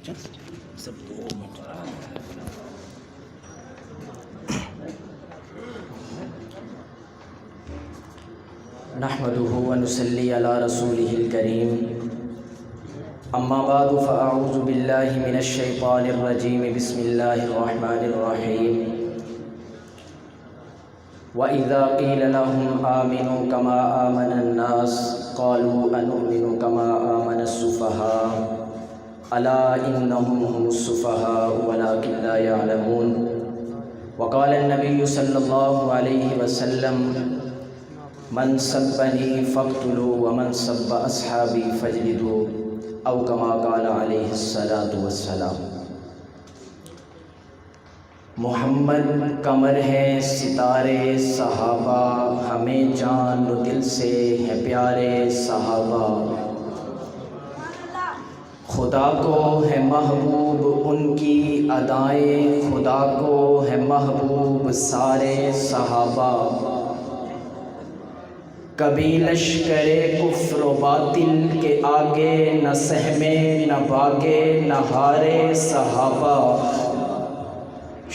نحمده ونصلي على رسوله الكريم اما بعد فاعوذ بالله من الشيطان الرجيم بسم الله الرحمن الرحيم وإذا قيل لهم آمنوا كما آمن الناس قالوا أنؤمن كما آمن السفهاء ألا إنهم هم السفهاء ولكن لا يعلمون وقال النبي صلى الله عليه وسلم من سبني فاقتلوا ومن سب أصحابي فاجلدوا او كما قال علیہ الصلاۃ والسلام۔ محمد قمر ہے ستارے صحابہ، ہمیں جان و دل سے ہے پیارے صحابہ، خدا کو ہے محبوب ان کی ادائیں، خدا کو ہے محبوب سارے صحابہ، کبھی لشکر کفر و باطل کے آگے نہ سہمے نہ باگے نہ ہارے صحابہ،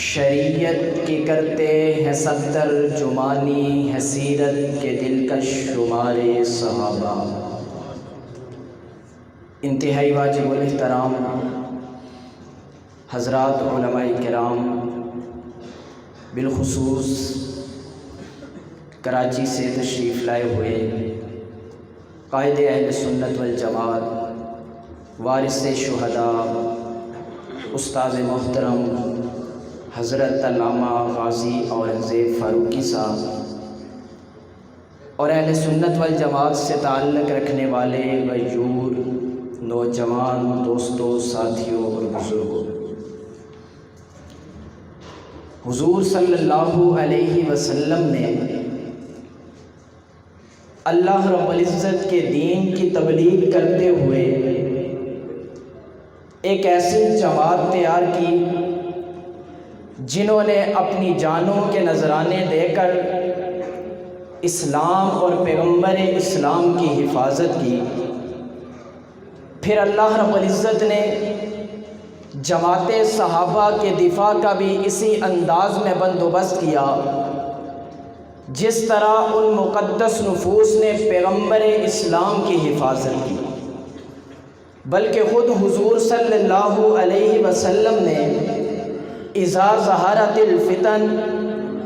شریعت کی کرتے ہیں صد ترجمانی، ہے سیرت کے دلکش شمارے صحابہ۔ انتہائی واجب الاحترام حضرات علماء کرام، بالخصوص کراچی سے تشریف لائے ہوئے قائد اہل سنت والجماعت، وارث شہداء، استاد محترم حضرت علامہ غازی اورنگزیب فاروقی صاحب، اور اہل سنت والجماعت سے تعلق رکھنے والے غیور نوجوان دوستوں، ساتھیوں اور بزرگوں، حضور صلی اللہ علیہ وسلم نے اللہ رب العزت کے دین کی تبلیغ کرتے ہوئے ایک ایسی جماعت تیار کی جنہوں نے اپنی جانوں کے نذرانے دے کر اسلام اور پیغمبر اسلام کی حفاظت کی۔ پھر اللہ رب العزت نے جماعت صحابہ کے دفاع کا بھی اسی انداز میں بندوبست کیا جس طرح ان مقدس نفوس نے پیغمبر اسلام کی حفاظت کی، بلکہ خود حضور صلی اللہ علیہ وسلم نے اذا ظہرت الفتن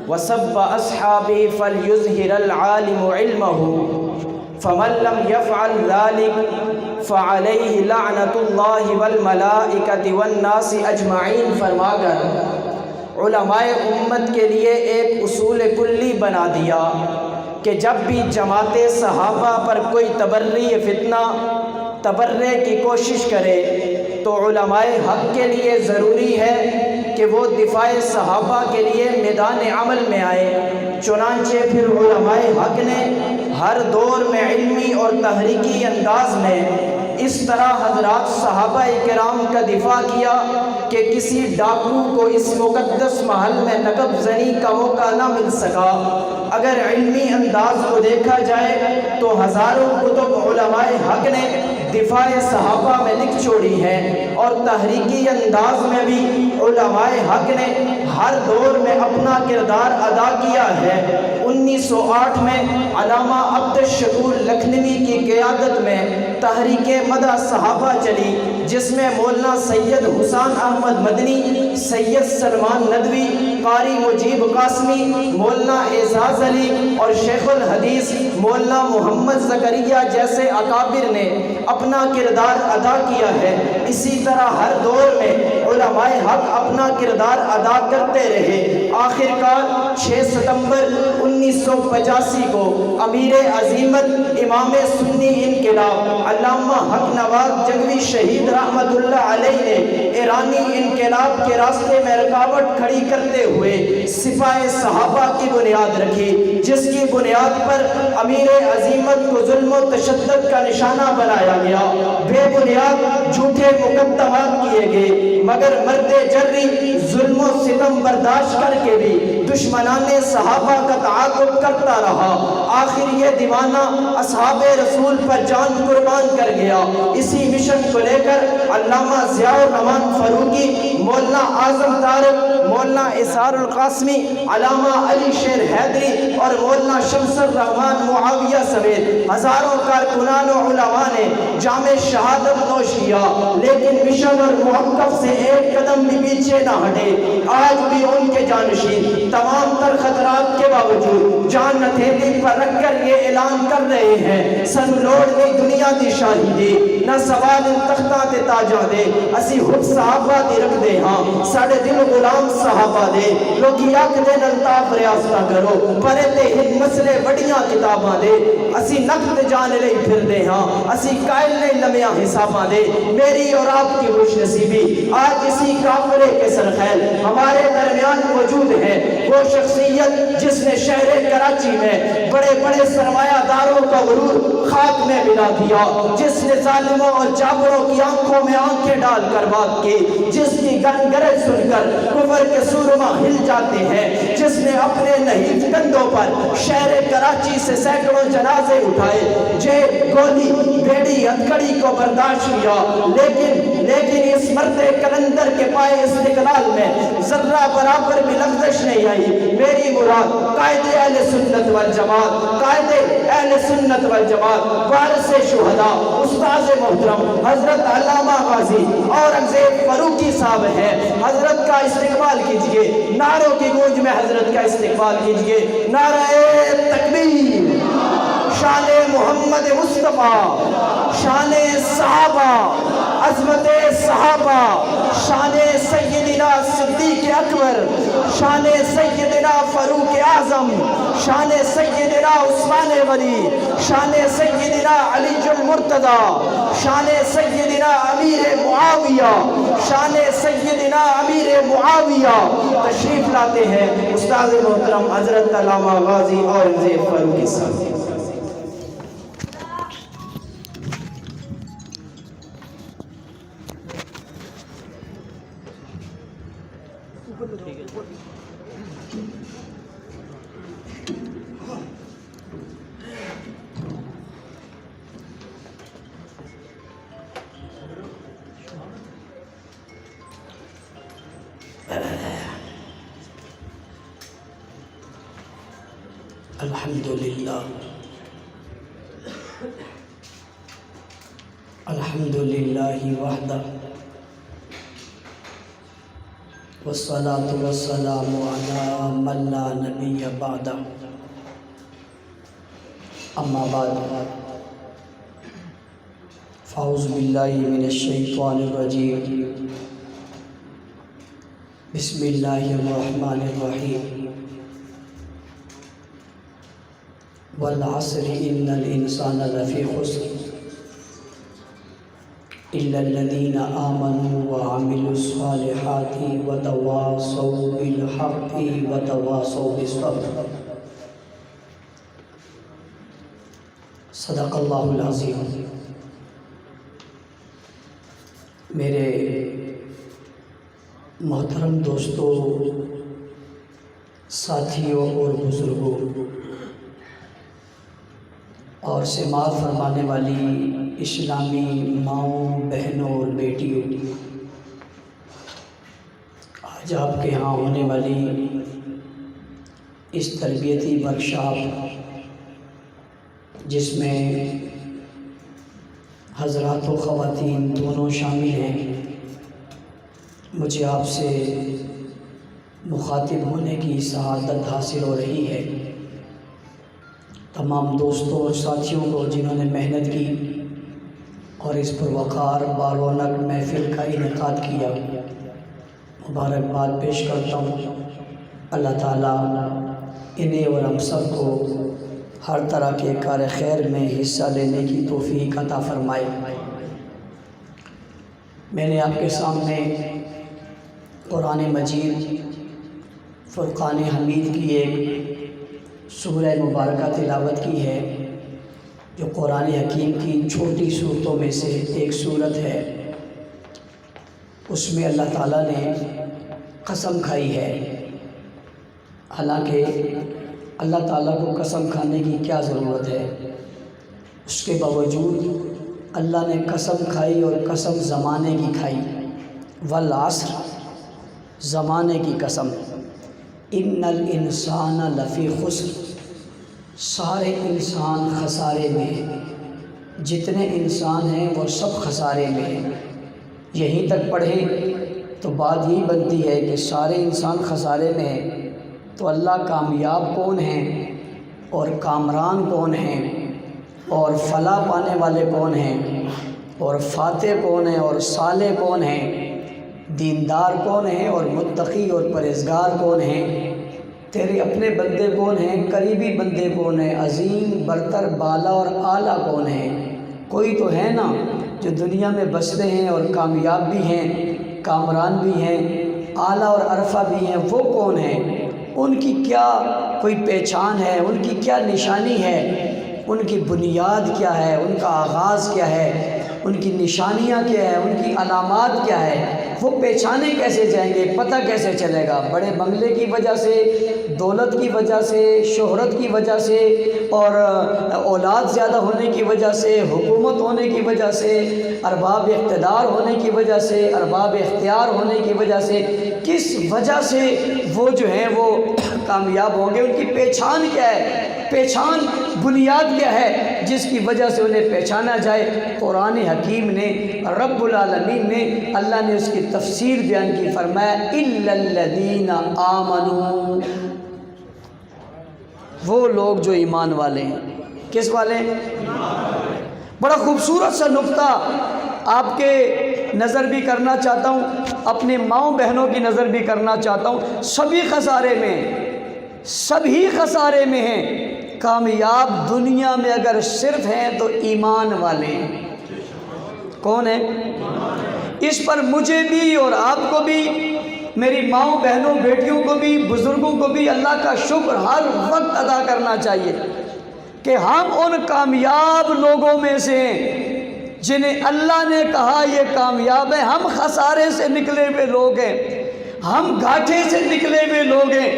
وسب اصحابی فلیظہر العالم علمہ فمن لم يفعل ذلك فعلیہ لعنت اللہ والملائکۃ والناس اجمعین فرما کر علماء امت کے لیے ایک اصول کلی بنا دیا کہ جب بھی جماعت صحابہ پر کوئی تبرئ فتنہ تبرئے کی کوشش کرے تو علماء حق کے لیے ضروری ہے کہ وہ دفاع صحابہ کے لیے میدان عمل میں آئے۔ چنانچہ پھر علماء حق نے ہر دور میں علمی اور تحریکی انداز میں اس طرح حضرات صحابہ کرام کا دفاع کیا کہ کسی ڈاکو کو اس مقدس محل میں نقب زنی کا موقع نہ مل سکا۔ اگر علمی انداز کو دیکھا جائے تو ہزاروں کتب علماء حق نے دفاع صحابہ میں لکھ چھوڑی ہے، اور تحریکی انداز میں بھی علماء حق نے ہر دور میں اپنا کردار ادا کیا ہے۔ 1908 میں علامہ عبد الشکور لکھنوی کی قیادت میں تحریک مدح صحابہ چلی، جس میں مولانا سید حسین احمد مدنی، سید سلمان ندوی، قاری مجیب قاسمی، مولانا اعزاز علی اور شیخ الحدیث مولانا محمد زکریا جیسے اکابر نے اپنا کردار ادا کیا ہے۔ اسی طرح ہر دور میں علماء حق اپنا کردار ادا کرتے رہے۔ آخر کار 6 ستمبر 1985 کو امیر عظیمت امام سنی انقلاب علامہ حق نواز جنگوی شہید رحمت اللہ علیہ نے ایرانی انقلاب کے راستے میں رکاوٹ کھڑی کرتے ہوئے سپاہ صحابہ کی بنیاد رکھی، جس کی بنیاد پر امیر عظیمت کو ظلم و تشدد کا نشانہ بنایا گیا، بے بنیاد جھوٹے مقدمات کیے گئے، مگر مرد جری ظلم و ستم برداشت کر کے بھی دشمنان صحابہ کا تعاقب کرتا رہا، آخر یہ دیوانہ اصحاب رسول پر جان قربان کر گیا۔ اسی مشن کو لے کر علامہ ضیاء الرحمن فاروقی، مولانا اعظم طارق، مولانا اسحار القاسمی، علامہ علی شیر حیدری اور مولانا شمس الرحمن معاویہ سمیت ہزاروں کارکنان و علماء نے جام شہادت نوش کیا، لیکن مشن اور موقف سے ایک قدم بھی پیچھے نہ ہٹے۔ آج بھی ان کے جانشین تمام تر خطرات کے باوجود جان ہتھیلی پر رکھ کر یہ اعلان کر رہے ہیں، سن لوڑ نہیں دنیا دی شاہی دے، نہ سوال ان تختاں تے تاجاں دے، اسی حب صحابہ دی رکھ دے ہاں، ساڑے دل غلام صحابہ دے، لوگی آکھ دے نلطاف ریاستہ کرو، پرے تے ہن مسئلے وڈیاں کتاباں دے، اسی نقد جان لے پھر دے ہاں، اسی قائل نہیں لمیاں حساباں دے۔ میری اور آپ کی خوش نصیبی آج اسی کافرے کے سرخیل ہمارے درمیان موجود ہے، وہ شخصیت جس نے شہر کراچی میں بڑے بڑے سرمایہ داروں کا غرور خاک میں ملا دیا، جس نے ظالموں اور جابروں کی آنکھوں میں آنکھیں ڈال کر بات کی، جس کی گن گرج سن کر کفر کے سورما ہل جاتے ہیں، جس نے اپنے نحیف کندھوں پر شہر کراچی سے سینکڑوں جنازے اٹھائے، جیب گولی بیڑی ہتھکڑی کو برداشت کیا، لیکن اس مرد کلندر کے پائے استقلال میں ذرہ برابر بھی لغزش نہیں آئی۔ میری مراد قائد اہل سنت والجماعت، قائد اہل سنت والجماعت، وارث شہداء، استاذ محترم حضرت علامہ غازی اورنگزیب فاروقی صاحب ہے۔ حضرت کا استقبال کیجئے، نعروں کی گونج میں حضرت کا استقبال کیجئے۔ نعرہ تکبیر، شان محمد مصطفیٰ، شان صحابہ، عظمت صحابہ، شان سیدنا صدیق اکبر، شان سیدنا فاروق اعظم، شان سیدنا عثمان غنی، شان سیدنا علی المرتضی، شان سیدنا امیر معاویہ، شان سیدنا امیر معاویہ۔ تشریف لاتے ہیں استاذ محترم حضرت علامہ غازی اورنگزیب فاروقی صاحب۔ الحمدللہ الحمدللہ وحدہ والصلاة والسلام علی من لا نبی بعدہ، اما بعد فاعوذ باللہ من الشیطان الرجیم، بسم اللہ الرحمن الرحیم، والعصر ان الانسان لفی خسر الا الذین آمنوا وعملوا الصالحات وتواصوا بالحق وتواصوا بالصبر۔ صدق اللہ العظیم۔ میرے محترم دوستوں، ساتھیوں اور بزرگوں اور سماعت فرمانے والی اسلامی ماؤں، بہنوں اور بیٹیوں، آج آپ کے ہاں ہونے والی اس تربیتی ورکشاپ جس میں حضرات و خواتین دونوں شامل ہیں، مجھے آپ سے مخاطب ہونے کی سعادت حاصل ہو رہی ہے۔ تمام دوستوں اور ساتھیوں کو جنہوں نے محنت کی اور اس پر وقار بارونق محفل کا انعقاد کیا، مبارکباد پیش کرتا ہوں۔ اللہ تعالیٰ انہیں اور ہم سب کو ہر طرح کے کار خیر میں حصہ لینے کی توفیق عطا فرمائے۔ میں نے آپ کے سامنے قرآن مجید فرقان حمید کی ایک سورہ مبارکہ تلاوت کی ہے، جو قرآن حکیم کی چھوٹی صورتوں میں سے ایک صورت ہے۔ اس میں اللہ تعالیٰ نے قسم کھائی ہے حالانکہ اللہ تعالیٰ کو قسم کھانے کی کیا ضرورت ہے، اس کے باوجود اللہ نے قسم کھائی اور قسم زمانے کی کھائی۔ والعصر، زمانے کی قسم، ان الانسان لفی خسر، سارے انسان خسارے میں ہیں، جتنے انسان ہیں وہ سب خسارے میں ہیں۔ یہیں تک پڑھیں تو بات یہی بنتی ہے کہ سارے انسان خسارے میں ہیں، تو اللہ کامیاب کون ہیں اور کامران کون ہیں اور فلاح پانے والے کون ہیں اور فاتح کون ہیں اور صالح کون ہیں، دیندار کون ہیں اور متقی اور پرہیزگار کون ہیں، تیرے اپنے بندے کون ہیں، قریبی بندے کون ہیں، عظیم برتر بالا اور اعلیٰ کون ہیں؟ کوئی تو ہے نا جو دنیا میں بستے ہیں اور کامیاب بھی ہیں، کامران بھی ہیں، اعلیٰ اور عرفہ بھی ہیں، وہ کون ہیں؟ ان کی کیا کوئی پہچان ہے، ان کی کیا نشانی ہے، ان کی بنیاد کیا ہے، ان کا آغاز کیا ہے، ان کی نشانیاں کیا ہے، ان کی علامات کیا ہے؟ وہ پہچانے کیسے جائیں گے، پتہ کیسے چلے گا؟ بڑے بنگلے کی وجہ سے، دولت کی وجہ سے، شہرت کی وجہ سے اور اولاد زیادہ ہونے کی وجہ سے، حکومت ہونے کی وجہ سے، ارباب اقتدار ہونے کی وجہ سے، ارباب اختیار ہونے کی وجہ سے، کس وجہ سے وہ جو ہیں وہ کامیاب ہوں گے؟ ان کی پہچان کیا ہے؟ پہچان، بنیاد کیا ہے جس کی وجہ سے انہیں پہچانا جائے؟ قرآن حکیم نے، رب العالمین نے، اللہ نے اس کی تفسیر بیان کی، فرمایا اِلَّا الَّذِينَ آمَنُوا، وہ لوگ جو ایمان والے ہیں۔ کس والے؟ بڑا خوبصورت سا نقطہ آپ کے نظر بھی کرنا چاہتا ہوں، اپنے ماؤں بہنوں کی نظر بھی کرنا چاہتا ہوں۔ سبھی خسارے میں، سبھی خسارے میں ہیں۔ کامیاب دنیا میں اگر صرف ہیں تو ایمان والے ہیں۔ کون ہیں؟ اس پر مجھے بھی اور آپ کو بھی، میری ماؤں بہنوں بیٹیوں کو بھی، بزرگوں کو بھی اللہ کا شکر ہر وقت ادا کرنا چاہیے کہ ہم ان کامیاب لوگوں میں سے ہیں جنہیں اللہ نے کہا یہ کامیاب ہیں۔ ہم خسارے سے نکلے ہوئے لوگ ہیں، ہم گھاٹے سے نکلے ہوئے لوگ ہیں،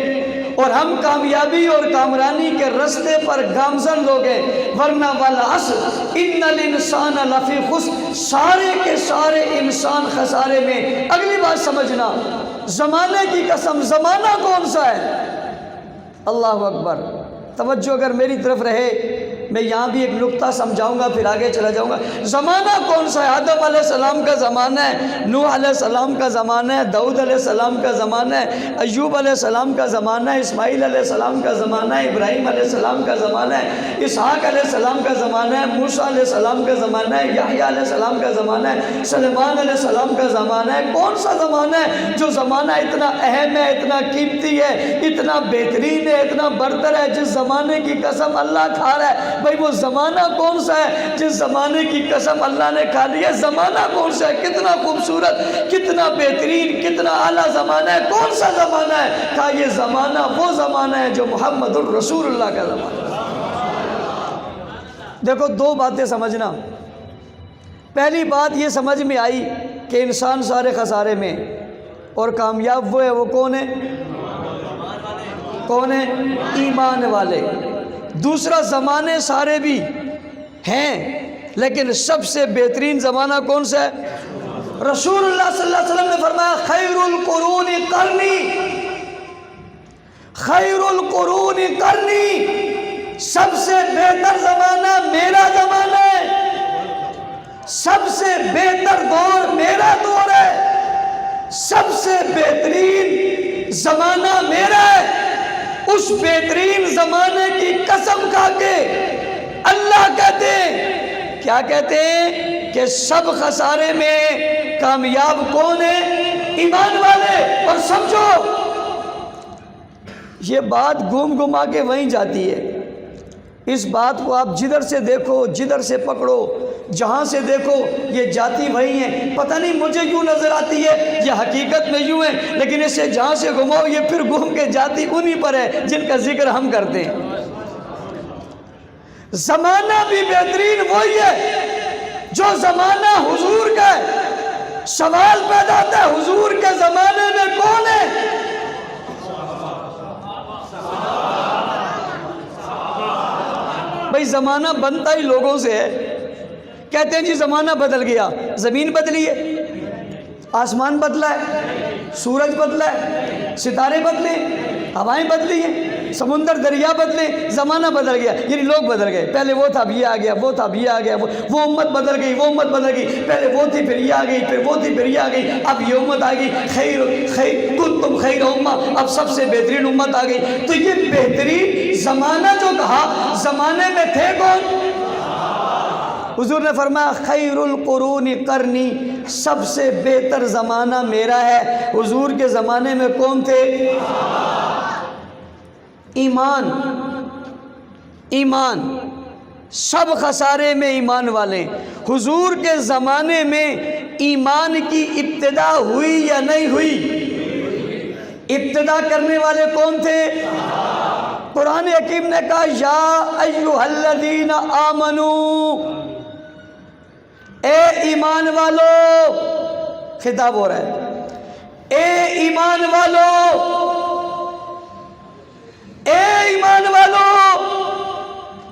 اور ہم کامیابی اور کامرانی کے رستے پر گامزن لوگ ہیں۔ ورنہ والعصر ان الانسان لفی خسر، سارے کے سارے انسان خسارے میں۔ اگلی بات سمجھنا، زمانے کی قسم، زمانہ کون سا ہے؟ اللہ اکبر، توجہ اگر میری طرف رہے، میں یہاں بھی ایک نقطہ سمجھاؤں گا پھر آگے چلا جاؤں گا۔ زمانہ کون سا ہے؟ آدم علیہ السلام کا زمانہ ہے، نوح علیہ السلام کا زمانہ ہے، داؤد علیہ السلام کا زمانہ ہے، ایوب علیہ السلام کا زمانہ ہے، اسماعیل علیہ السلام کا زمانہ ہے، ابراہیم علیہ السلام کا زمانہ ہے، اسحاق علیہ السلام کا زمانہ ہے، موسیٰ علیہ السلام کا زمانہ ہے، یحییٰ علیہ السلام کا زمانہ ہے، سلیمان علیہ السلام کا زمانہ ہے۔ کون سا زمانہ ہے جو زمانہ اتنا اہم ہے، اتنا قیمتی ہے، اتنا بہترین ہے، اتنا برتر ہے، جس زمانے کی قسم اللہ کھا رہا ہے؟ بھائی وہ زمانہ کون سا ہے جس زمانے کی قسم اللہ نے کھا لی ہے؟ زمانہ کون سا ہے؟ کتنا خوبصورت، کتنا بہترین، کتنا اعلیٰ زمانہ ہے؟ کون سا زمانہ ہے؟ کہا یہ زمانہ وہ زمانہ ہے جو محمد الرسول اللہ کا زمانہ ہے۔ دیکھو دو باتیں سمجھنا۔ پہلی بات یہ سمجھ میں آئی کہ انسان سارے خسارے میں، اور کامیاب وہ ہے، وہ کون ہے؟ کون ہے؟ ایمان والے۔ دوسرا، زمانے سارے بھی ہیں لیکن سب سے بہترین زمانہ کون سا ہے؟ رسول اللہ صلی اللہ علیہ وسلم نے فرمایا خیر القرون قرنی، خیر القرون قرنی، سب سے بہتر زمانہ میرا زمانہ ہے، سب سے بہتر دور میرا دور ہے، سب سے بہترین زمانہ میرا ہے۔ اس بہترین زمانے کی قسم کھا کے اللہ کہتے ہیں، کیا کہتے ہیں؟ کہ سب خسارے میں کامیاب کون ہے؟ ایمان والے۔ اور سمجھو یہ بات گھوم گھما کے وہیں جاتی ہے۔ اس بات کو آپ جدھر سے دیکھو، جدھر سے پکڑو، جہاں سے دیکھو، یہ جاتی وہی ہیں۔ پتہ نہیں مجھے یوں نظر آتی ہے، یہ حقیقت میں یوں ہے، لیکن اسے جہاں سے گھماؤ یہ پھر گھوم کے جاتی انہی پر ہے جن کا ذکر ہم کرتے ہیں۔ زمانہ بھی بہترین وہی ہے جو زمانہ حضور کا ہے۔ سوال پیدا ہوتا ہے حضور کے زمانے میں کون ہے؟ زمانہ بنتا ہی لوگوں سے ہے. کہتے ہیں جی زمانہ بدل گیا. زمین بدلی ہے، آسمان بدلا ہے، سورج بدلا ہے، ستارے بدلے، ہوائیں بدلی ہیں، سمندر دریا بدلے، زمانہ بدل گیا. یعنی لوگ بدل گئے. پہلے وہ تھا اب یہ آ گیا، وہ تھا اب یہ آ گیا، وہ امت بدل گئی، وہ امت بدل گئی. پہلے وہ تھی پھر یہ آ گئی، پھر وہ تھی پھر یہ آ گئی، اب یہ امت آ گئی. کنتم خیر امہ، اب سب سے بہترین امت آ گئی. تو یہ بہترین زمانہ جو کہا، زمانے میں تھے کون؟ حضور نے فرمایا خیر القرون قرنی، سب سے بہتر زمانہ میرا ہے. حضور کے زمانے میں کون تھے؟ ایمان. سب خسارے میں ایمان والے. حضور کے زمانے میں ایمان کی ابتدا ہوئی یا نہیں ہوئی؟ ابتدا کرنے والے کون تھے؟ قرآن حکیم نے کہا یا ایھا الذین آمنو، اے ایمان والو. خطاب ہو رہا ہے، اے ایمان والو، اے ایمان والو.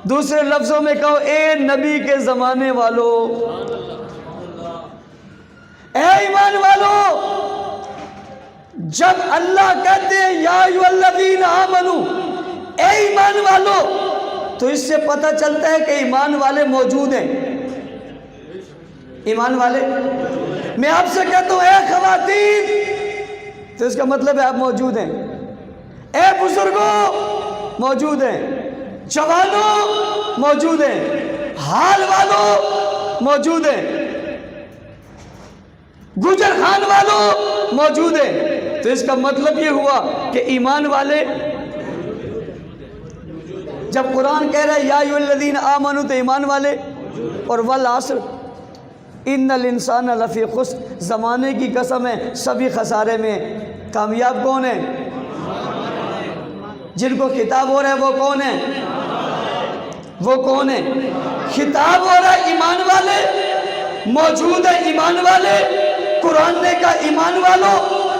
دوسرے لفظوں میں کہو اے نبی کے زمانے والو، اے ایمان والو. جب اللہ کہتے ہیں یا ایھا الذین آمنو، اے ایمان والو، تو اس سے پتہ چلتا ہے کہ ایمان والے موجود ہیں. ایمان والے. میں آپ سے کہتا ہوں اے خواتین، تو اس کا مطلب ہے آپ موجود ہیں. اے بزرگوں موجود ہیں، جوانوں موجود ہیں، حال والوں موجود ہیں، گجر خان والوں موجود ہیں. تو اس کا مطلب یہ ہوا کہ ایمان والے. جب قرآن کہہ رہا ہے یا ایھا الذین آمنو، تو ایمان والے. اور والعصر ان الانسان لفی خسر، زمانے کی قسم ہے سبھی خسارے میں. کامیاب کون ہیں؟ جن کو خطاب ہو رہا ہے وہ کون ہیں؟ وہ کون ہیں؟ خطاب ہو رہا ہے ایمان والے. موجود ہے ایمان والے. قرآن نے کہا ایمان والو،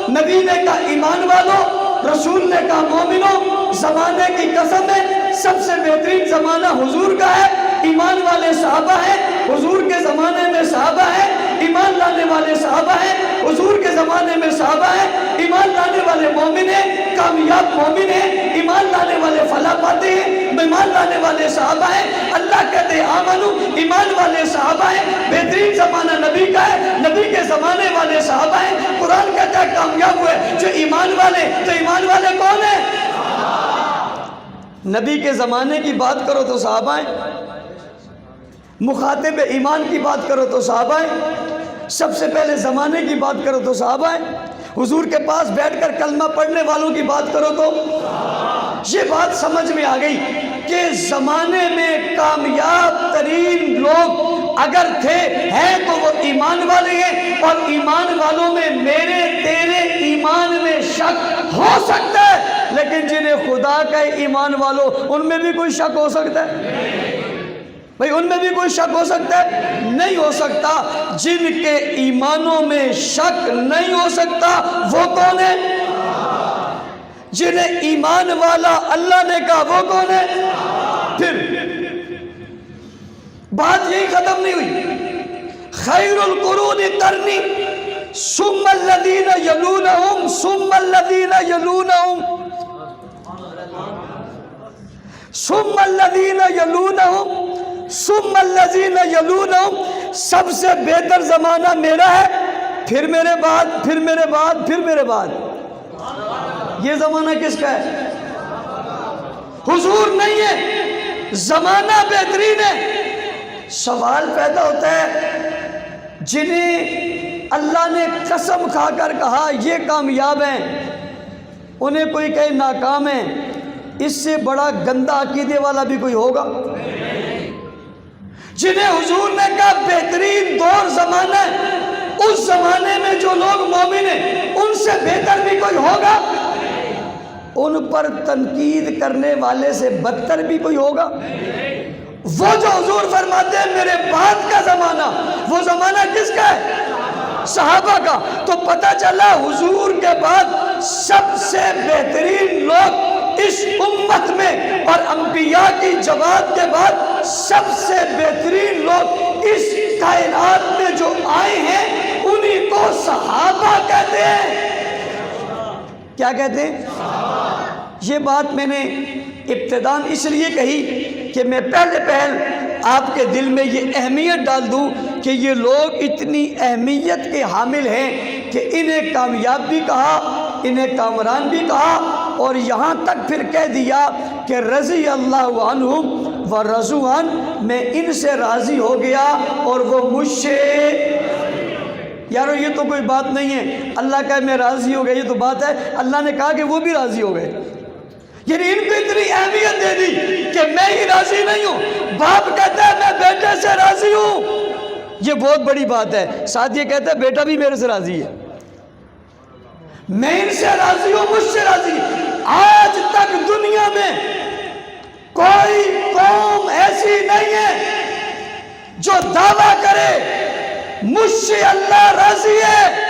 نبی نے کہا ایمان والو، رسول نے کہا مومنو. زمانے کی قسم ہے سب سے بہترین زمانہ حضور کا ہے. ایمان والے صحابہ ہیں، حضور کے زمانے میں صحابہ ہیں. ایمان لانے والے صحابہ ہیں، حضور کے زمانے میں صحابہ ہیں. ایمان لانے والے مومن ہیں، کامیاب مومن ہیں. ایمان لانے والے فلاح پاتے ہیں. ایمان لانے والے صحابہ ہیں. اللہ کہتے ہیں آمنو، ایمان والے صحابہ ہیں. بہترین زمانہ نبی کا ہے، نبی کے زمانے والے صحابہ ہیں. قرآن کہتا ہے کامیاب ہوئے جو ایمان والے. تو ایمان والے کون ہیں؟ نبی کے زمانے کی بات کرو تو صحابہ ہیں. مخاطب ایمان کی بات کرو تو صحابہ ہیں. سب سے پہلے زمانے کی بات کرو تو صحابہ ہیں. حضور کے پاس بیٹھ کر کلمہ پڑھنے والوں کی بات کرو تو یہ بات سمجھ میں آ گئی کہ زمانے میں کامیاب ترین لوگ اگر تھے ہیں تو وہ ایمان والے ہیں. اور ایمان والوں میں میرے تیرے ایمان میں شک ہو سکتا ہے، لیکن جنہیں خدا کا ایمان والوں ان میں بھی کوئی شک ہو سکتا ہے؟ بھئی ان میں بھی کوئی شک ہو سکتا ہے؟ نہیں ہو سکتا. جن کے ایمانوں میں شک نہیں ہو سکتا وہ کون ہے؟ جنہیں ایمان والا اللہ نے کہا وہ کون ہے؟ پھر بات یہی ختم نہیں ہوئی. خیر القرون قرنی ثم الذین یلونہم ثم الذین یلونہم ثم الذین یلونہم ثم الذین یلونہم. سب سے بہتر زمانہ میرا ہے، پھر میرے بعد، پھر میرے بعد، پھر میرے بعد. یہ زمانہ کس کا ہے؟ حضور نہیں ہے، زمانہ بہترین ہے. سوال پیدا ہوتا ہے جنہیں اللہ نے قسم کھا کر کہا یہ کامیاب ہیں، انہیں کوئی کہے ناکام ہیں. اس سے بڑا گندا عقیدے والا بھی کوئی ہوگا؟ جنہیں حضور نے کہا بہترین دور زمانہ ہے، اس زمانے میں جو لوگ مومن ہیں ان سے بہتر بھی کوئی ہوگا؟ ان پر تنقید کرنے والے سے بدتر بھی کوئی ہوگا؟ وہ جو حضور فرماتے ہیں میرے بعد کا زمانہ، وہ زمانہ کس کا ہے؟ صحابہ کا. تو پتہ چلا حضور کے بعد سب سے بہترین لوگ اس امت میں اور انبیاء کی جماعت کے بعد سب سے بہترین لوگ اس کائنات میں جو آئے ہیں انہی کو صحابہ کہتے ہیں۔ کیا کہتے ہیں؟ یہ بات میں نے ابتداً اس لیے کہی کہ میں پہل آپ کے دل میں یہ اہمیت ڈال دوں کہ یہ لوگ اتنی اہمیت کے حامل ہیں کہ انہیں کامیاب بھی کہا، انہیں کامران بھی کہا، اور یہاں تک پھر کہہ دیا کہ رضی اللہ عنہم و رضوا عنہ، میں ان سے راضی ہو گیا اور وہ مجھ سے۔ یارو یہ تو کوئی بات نہیں ہے، اللہ کہے میں راضی ہو گیا، یہ تو بات ہے۔ اللہ نے کہا کہ وہ بھی راضی ہو گئے، یعنی ان کو اتنی اہمیت دے دی کہ میں ہی راضی نہیں ہوں۔ باپ کہتا ہے میں بیٹے سے راضی ہوں، یہ بہت بڑی بات ہے۔ ساتھ یہ کہتا ہے بیٹا بھی میرے سے راضی ہے، میں ان سے راضی ہوں، مجھ سے راضی۔ آج تک دنیا میں کوئی قوم ایسی نہیں ہے جو دعویٰ کرے مجھ سے اللہ راضی ہے۔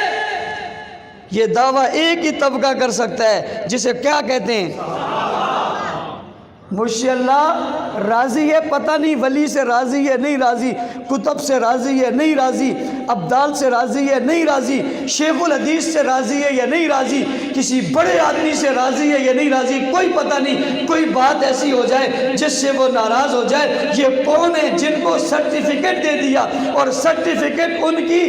یہ دعویٰ ایک ہی طبقہ کر سکتا ہے، جسے کیا کہتے ہیں؟ مجھ سے اللہ راضی ہے، پتہ نہیں ولی سے راضی ہے نہیں راضی، کتب سے راضی ہے نہیں راضی، ابدال سے راضی ہے نہیں راضی، شیخ الحدیث سے راضی ہے یا نہیں راضی، کسی بڑے آدمی سے راضی ہے یا نہیں راضی، کوئی پتہ نہیں۔ کوئی بات ایسی ہو جائے جس سے وہ ناراض ہو جائے۔ یہ کون ہے جن کو سرٹیفکیٹ دے دیا اور سرٹیفکیٹ ان کی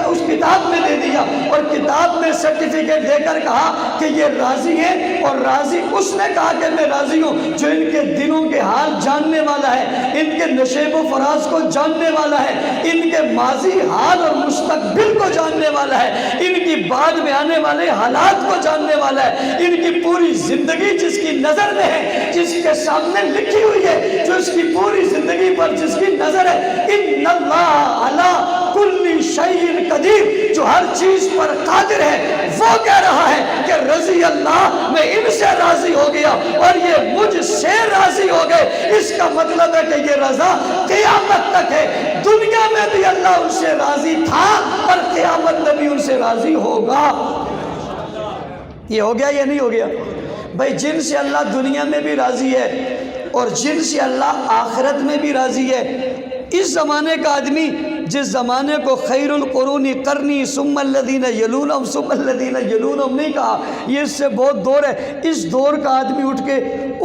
اس کتاب میں دے دیا، اور کتاب میں سرٹیفکیٹ دے کر کہا کہ یہ راضی ہیں، اور راضی اس نے کہا کہ میں راضی ہوں، جو ان کے دلوں کے حال جاننے والا ہے، ان کے نشیب و فراز کو جاننے والا ہے، ان کے ماضی حال اور مستقبل کو جاننے والا ہے، ان کی بعد میں آنے والے حالات کو جاننے والا ہے، ان کی پوری زندگی جس کی نظر میں ہے، جس کے سامنے لکھی ہوئی ہے، جو اس کی پوری زندگی پر جس کی نظر ہے۔ ان اللہ علی کل شیء قدیر، جو ہر چیز پر قادر ہے، وہ کہہ رہا ہے کہ رضی اللہ، میں ان سے راضی ہو گیا اور یہ مجھ سے راضی ہو گئے۔ اس کا مطلب ہے کہ یہ رضا قیامت تک ہے، دنیا میں بھی اللہ ان سے راضی تھا اور قیامت میں بھی ان سے راضی ہوگا۔ یہ ہو گیا یا نہیں ہو گیا؟ بھائی جن سے اللہ دنیا میں بھی راضی ہے اور جن سے اللہ آخرت میں بھی راضی ہے، اس زمانے کا آدمی جس زمانے کو خیر القرون قرنی ثم الذین یلونہم ثم الذین یلونہم نہیں کہا، یہ اس سے بہت دور ہے۔ اس دور کا آدمی اٹھ کے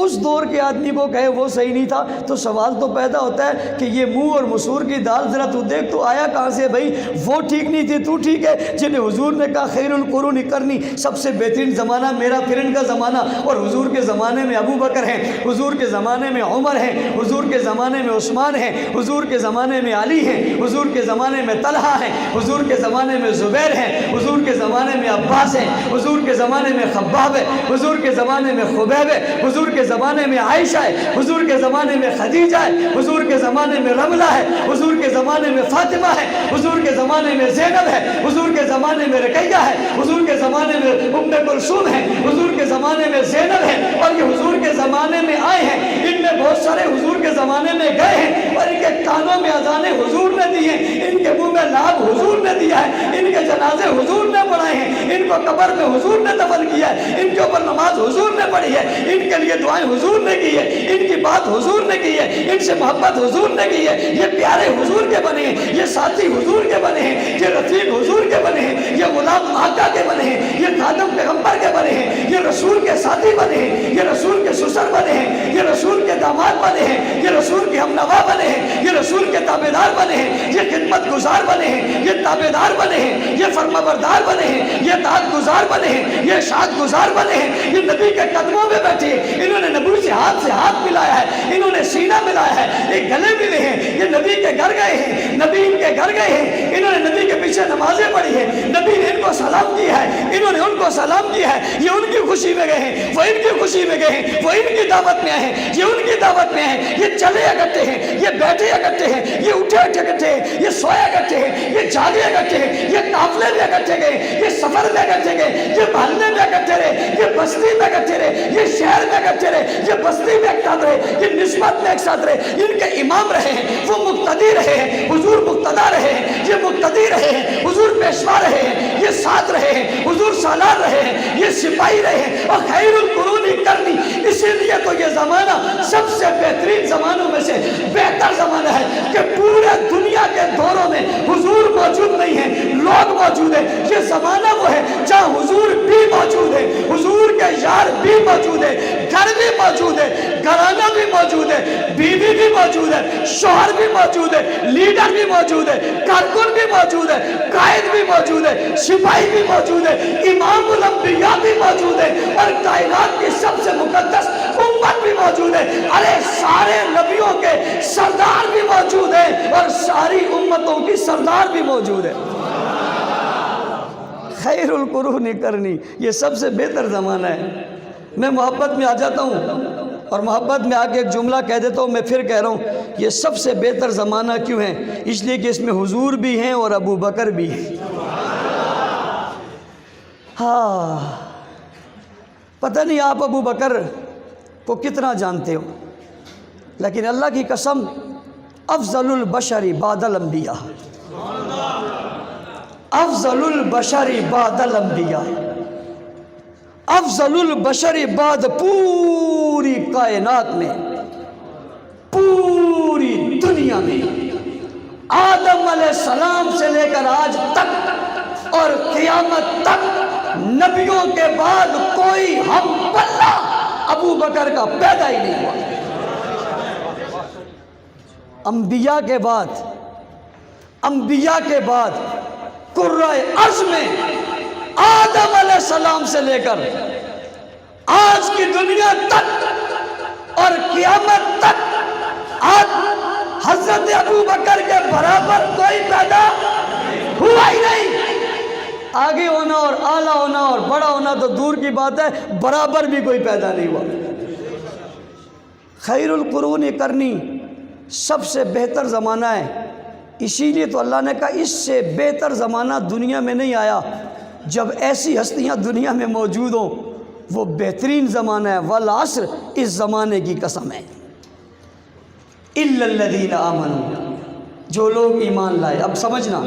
اس دور کے آدمی کو کہے وہ صحیح نہیں تھا، تو سوال تو پیدا ہوتا ہے کہ یہ منہ اور مسور کی دال ذرا تو دیکھ، تو آیا کہاں سے بھائی؟ وہ ٹھیک نہیں تھی، تو ٹھیک ہے۔ جنہیں حضور نے کہا خیر القرون قرنی، سب سے بہترین زمانہ میرا پھر ان کا زمانہ، اور حضور کے زمانے میں ابو بکر ہیں، حضور کے زمانے میں عمر ہیں، حضور کے زمانے میں عثمان ہیں، حضور کے زمانے میں علی ہیں، حضور کے زمانے میں طلحہ ہیں، حضور کے زمانے میں زبیر ہیں، حضور کے زمانے میں عباس ہیں، حضور کے زمانے میں خباب ہے، حضور کے زمانے میں خبیب ہے، حضور کے زمانے میں عائشہ ہے، حضور کے زمانے میں خدیجہ ہے، حضور کے زمانے میں رملہ ہے، حضور کے زمانے میں فاطمہ ہے، حضور کے زمانے میں زینب ہے، حضور کے زمانے میں رقیہ ہے، حضور کے زمانے میں ام کلثوم ہے، حضور کے زمانے میں زینب ہے، اور یہ حضور کے زمانے میں آئے ہیں۔ ان میں بہت سارے حضور کے زمانے میں گئے ہیں اور ان کے کانوں میں اذانیں حضور نے دی ہیں، ان کے منہ میں لعاب حضور نے دیا ہے، ان کے جنازے حضور نے پڑھائے ہیں، ان کو قبر میں حضور نے دفن کیا ہے، ان کے اوپر نماز حضور نے پڑھی ہے، ان کے لیے دعائیں حضور نے کی ہے، ان کی بات حضور نے کی ہے، ان سے محبت حضور نے کی ہے۔ یہ پیارے حضور کے بنے ہیں، یہ ساتھی حضور کے بنے ہیں، یہ رفیق حضور کے بنے ہیں، یہ غلام آقا کے بنے ہیں، یہ خادم پیغمبر کے بنے ہیں، یہ رسول کے ساتھی بنے ہیں، یہ رسول کے سسر بنے ہیں، یہ رسول کے داماد بنے ہیں، یہ رسول کے ہمنوا بنے ہیں، یہ رسول کے تابعدار بنے ہیں، یہ خدمت گزار بنے ہیں، یہ تابعدار بنے ہیں، یہ فرمانبردار بنے ہیں، یہ اطاعت گزار بنے ہیں، یہ اشاعت گزار بنے ہیں، یہ نبی کے قدموں میں بیٹھے ہیں، انہوں نے نبی سے ہاتھ ملایا ہے، انہوں نے سینہ ملایا ہے، یہ گلے ملے ہیں، یہ نبی کے گھر گئے ہیں، نبی ان کے گھر گئے ہیں، انہوں نے نبی کے پیچھے نمازیں پڑھی ہیں، نبی نے ان کو سلام کیا ہے، انہوں نے ان کو سلام کیا ہے، یہ ان کی خوشی میں گئے ہیں، وہ ان کی خوشی میں گئے ہیں، وہ ان کی دعوت میں آئے ہیں، یہ ان کی دعوت میں ہیں، یہ چلے اکٹھے ہیں، یہ بیٹھے اکٹھے ہیں، یہ اٹھے اکٹھے ہیں، یہ سوئے اکٹھے ہیں، یہ جاگے اکٹھے ہیں، یہ قافلے میں اکٹھے گئے، یہ سفر میں اکٹھے گئے، یہ محلے میں اکٹھے رہے، یہ بستی میں اکٹھے رہے، یہ شہر میں اکٹھے رہے، یہ بستی میں ایک ساتھ رہے، یہ نسبت میں ایک ساتھ رہے، ان کے امام رہے ہیں، وہ مقتدی رہے ہیں، حضور مقتدا رہے ہیں، یہ مقتدی رہے ہیں، حضور پیشوا رہے ہیں، یہ ساتھ رہے ہیں، حضور سالار رہے ہیں، یہ سپاہی رہے ہیں، اور خیر القرون قرنی، اسی لیے تو یہ زمانہ سب سے بہترین زمانوں میں سے بہتر زمانہ ہے کہ پورے دنیا کے دوروں میں حضور موجود نہیں ہیں، لوگ موجود ہیں۔ یہ زمانہ وہ ہے جہاں حضور بھی موجود ہے، حضور کے یار بھی موجود ہے، گھر بھی موجود ہے، گھرانہ بھی موجود ہے، بیوی بھی موجود ہے، شوہر بھی موجود ہے، لیڈر بھی موجود ہے، کارکن بھی موجود ہے، قائد بھی موجود ہے، سپاہی بھی موجود ہے، امام الانبیاء بھی موجود ہے، اور کائنات کی سب سے مقدس امت بھی موجود ہے۔ ارے سارے نبیوں کے سردار بھی موجود ہیں اور ساری امتوں کی سردار بھی موجود ہے۔ خیر القرون قرنی، یہ سب سے بہتر زمانہ ہے۔ میں محبت میں آ جاتا ہوں اور محبت میں آ کے ایک جملہ کہہ دیتا ہوں، میں پھر کہہ رہا ہوں، یہ سب سے بہتر زمانہ کیوں ہے؟ اس لیے کہ اس میں حضور بھی ہیں اور ابو بکر بھی ہیں۔ ہاں، پتہ نہیں آپ ابو بکر کو کتنا جانتے ہو، لیکن اللہ کی قسم افضل البشر بعد الانبیاء، افضل البشر بعد الانبیاء، افضل البشر بعد پوری کائنات میں، پوری دنیا میں، آدم علیہ السلام سے لے کر آج تک اور قیامت تک نبیوں کے بعد کوئی ہم پلہ ابو بکر کا پیدا ہی نہیں ہوا۔ انبیاء کے بعد قرۂ ارض میں آدم علیہ السلام سے لے کر آج کی دنیا تک اور قیامت تک حضرت ابو بکر کے برابر کوئی پیدا ہوا ہی نہیں۔ آگے ہونا اور اعلیٰ ہونا اور بڑا ہونا تو دور کی بات ہے، برابر بھی کوئی پیدا نہیں ہوا۔ خیر القرون قرنی سب سے بہتر زمانہ ہے، اسی لیے تو اللہ نے کہا اس سے بہتر زمانہ دنیا میں نہیں آیا۔ جب ایسی ہستیاں دنیا میں موجود ہوں وہ بہترین زمانہ ہے۔ والعصر، اس زمانے کی قسم ہے۔ الا الذین آمنوا، جو لوگ ایمان لائے۔ اب سمجھنا،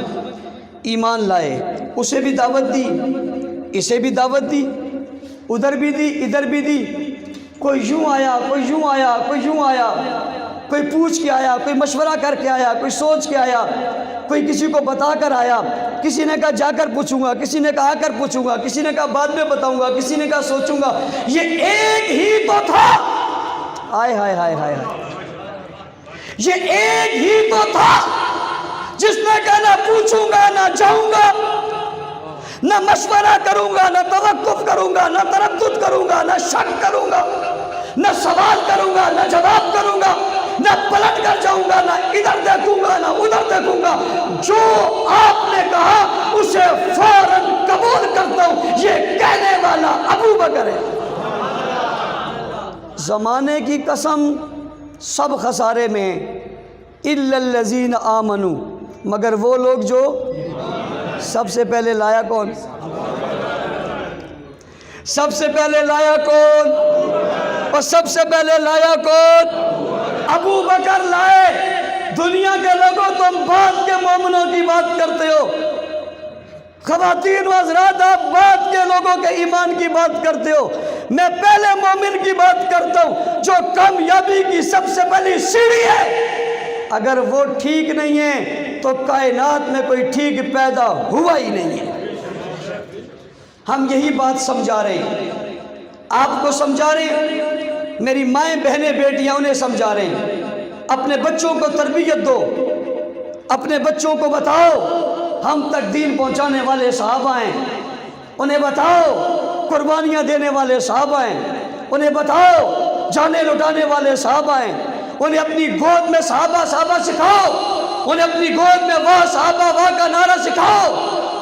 ایمان لائے، اسے بھی دعوت دی، اسے بھی دعوت دی، ادھر بھی دی، ادھر بھی دی۔ کوئی یوں آیا، کوئی یوں آیا، کوئی یوں آیا، کوئی پوچھ کے آیا، کوئی مشورہ کر کے آیا، کوئی سوچ کے آیا، کوئی کسی کو بتا کر آیا، کسی نے کہا جا کر پوچھوں گا، کسی نے کہا آ کر پوچھوں گا، کسی نے کہا بعد میں بتاؤں گا، کسی نے کہا سوچوں گا۔ یہ ایک ہی تو تھا، ہائے ہائے ہائے ہائے ہائے، یہ ایک ہی تو تھا جس نے کہا نہ پوچھوں گا، نہ جاؤں گا، نہ مشورہ کروں گا، نہ توقف کروں گا، نہ تردد کروں گا، نہ شک کروں گا، نہ سوال کروں گا، نہ جواب کروں گا، نہ پلٹ کر جاؤں گا، نہ ادھر دیکھوں گا، نہ ادھر دیکھوں گا۔ جو آپ نے کہا اسے فوراً قبول کرتا ہوں۔ یہ کہنے والا ابو بکر ہے۔ زمانے کی قسم سب خسارے میں، الا الذین آمنوا، مگر وہ لوگ جو سب سے پہلے لایا کون؟ سب سے پہلے لایا کون؟ اور سب سے پہلے لایا کون؟ ابو بکر لائے۔ دنیا کے لوگوں تم بعد کے مومنوں کی بات کرتے ہو، خواتین و حضرات آپ بعد کے لوگوں کے ایمان کی بات کرتے ہو، میں پہلے مومن کی بات کرتا ہوں جو کامیابی کی سب سے پہلی سیڑھی ہے۔ اگر وہ ٹھیک نہیں ہے تو کائنات میں کوئی ٹھیک پیدا ہوا ہی نہیں ہے۔ ہم یہی بات سمجھا رہے ہیں، آپ کو سمجھا رہے ہیں، میری مائیں بہنیں بیٹیاں انہیں سمجھا رہے ہیں۔ اپنے بچوں کو تربیت دو، اپنے بچوں کو بتاؤ ہم تک دین پہنچانے والے صحابہ ہیں، انہیں بتاؤ قربانیاں دینے والے صحابہ ہیں، انہیں بتاؤ جانیں لٹانے والے صحابہ ہیں، انہیں اپنی گود میں صحابہ صحابہ سکھاؤ، انہیں اپنی گود میں واہ صحابہ واہ کا نعرہ سکھاؤ،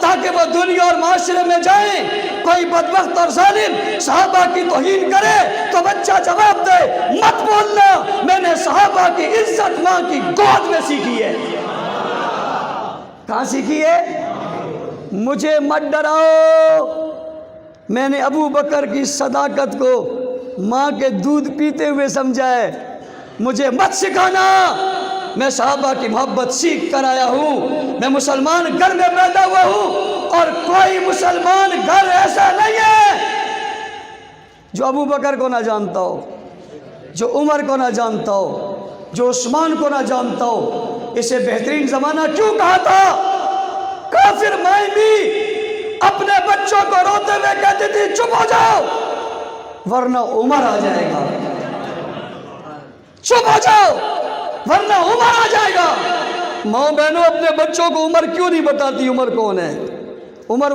تاکہ وہ دنیا اور معاشرے میں جائیں۔ کوئی بدبخت اور ظالم صحابہ کی توہین کرے تو بچہ جواب دے، مت بولنا میں نے صحابہ کی عزت ماں کی گود میں سیکھی ہے۔ کہاں سیکھی ہے؟ مجھے مت ڈراؤ، میں نے ابو بکر کی صداقت کو ماں کے دودھ پیتے ہوئے سمجھا ہے، مجھے مت سکھانا، میں صحابہ کی محبت سیکھ کر آیا ہوں، میں مسلمان گھر میں پیدا ہوا ہوں، اور کوئی مسلمان گھر ایسا جو ابو بکر کو نہ جانتا ہو، جو عمر کو نہ جانتا ہو، جو عثمان کو نہ جانتا ہو، اسے بہترین زمانہ کیوں کہا تھا؟ کافر مائیں بھی اپنے بچوں کو روتے ہوئے کہتی تھی چپ ہو جاؤ ورنہ عمر آ جائے گا، چپ ہو جاؤ ورنہ عمر آ جائے گا۔ ماں بہنوں اپنے بچوں کو عمر کیوں نہیں بتاتی؟ عمر کون ہے؟ عمر